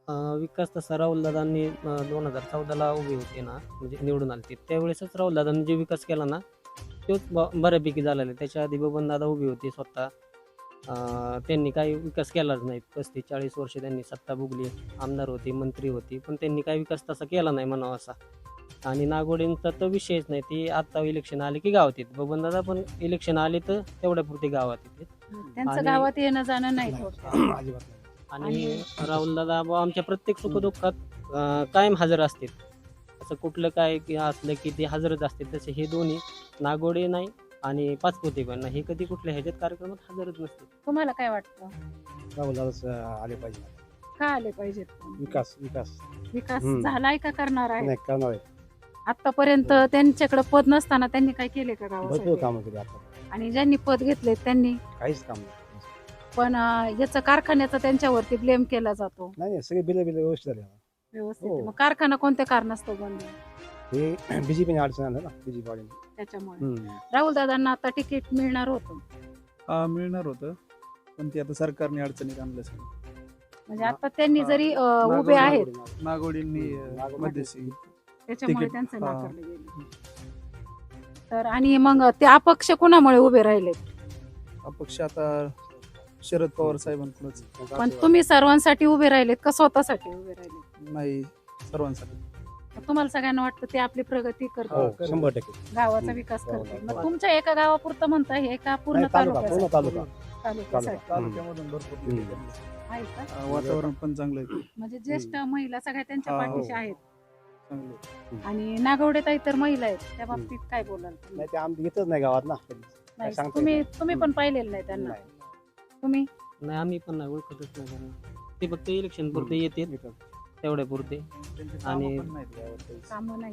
विकास तसा राहुलदादांनी 2014ला उभे होते ना, म्हणजे निवडून आले ते. त्यावेळेसच राहुलदादांनी जे विकास केला ना, तोच बऱ्यापैकी झालेला आहे. त्याच्या आधी बबनदादा उभे होते स्वतः. त्यांनी काही विकास केलाच नाही. 35-40 वर्ष त्यांनी सत्ता भोगली. आमदार होते, मंत्री होते, पण त्यांनी काही विकास तसा केला नाही म्हणावा असा. आणि नागोडेंचा तर विषयच नाही. ते आता इलेक्शन आले की गावात येते. बबनदादा पण इलेक्शन आले तर तेवढ्यापुरते गावात येते. त्यांचं आणि- गावात येणं जाणं नाही थोडक्यात. अजिबात नाही. आणि राहुलदादा आमच्या प्रत्येक सुखदुःखात कायम हजर असतील. असं कुठलं काय की असलं की ते हजरच असतील. तसे हे दोन्ही नागोडे नाही आणि पाचपुते पण नाही, हे कधी कुठल्या ह्याच्यात कार्यक्रमात हजरच नसते. तुम्हाला काय वाटतं राहुलदादाच आले पाहिजे. का आले पाहिजेत पण? विकास विकास विकास हम्म. झालाय का करणार आहे? नाही करणार आहे. आतापर्यंत त्यांच्याकडे पद नसताना त्यांनी काय केले का भरपूर गावासाठी? कामं केली आता. आणि ज्यांनी पद घेतले त्यांनी काहीच काम नाही. पण याचा कारखान्याचा त्यांच्यावरती ब्लेम केला जातो नाही सगळे बिल व्यवस्थित झाले. व्यवस्थित. हो. मग कारखाना कोणत्या कारणास्तव बंद आहे? हे बीजेपीने अडचण आलं ना बीजेपी वाढीने. त्याच्यामुळे राहुल दादांना आता तिकीट मिळणार होतं, मिळणार होतं, पण ते आता सरकारने अडचणीत आणलं सगळं. म्हणजे आता त्यांनी जरी उभे आहेत नागोडींनी नागोडी- मध्यस्थी त्याच्यामुळे तिकीट, त्यांचं हा. नाकारलं गेलं. तर आणि मग ते अपक्ष कुणामुळे उभे राहिले? अपक्ष आता शरद पवार साहेबांकडूनच. पण तुम्ही सर्वांसाठी उभे राहिलेत का स्वतःसाठी उभे राहिले? नाही, सर्वांसाठी. तुम्हाला सगळ्यांना वाटतं ते आपली प्रगती करतात, हो 100%. गावाचा विकास हो, करतात. हो. मग तुमच्या एका गावापुरतं म्हणता हे का पूर्ण नाही, तालुका तालुक्यासाठी? पूर्ण तालुका. तालुक्यासाठी तालुक्यामधून भरपूर तिकीट हम्म. आहेत. आहे का? वातावरण पण चांगलं आहे. म्हणजे ज्येष्ठ महिला सगळ्या त्यांच्या हा, हो. पाठीशी आहेत. चांगलं आहे. आणि नागवडे ताई तर महिला आहेत, त्या बाबतीत काय बोलाल तुम्ही? नाही ते आमचं येतच नाही गावात ना. नाही, सांगता तुम्ही येत तुम्ही पण पाहिलेलं नाही त्यांना. नाही. तुम्ही नाही, आम्ही पण नाही ओळखतच नाही त्यांना. ते फक्त इलेक्शन पुरते येते, तेवढ्या पुरते. त्यांची आणि- कामं पण नाहीत यावर काहीच. कामं नाही.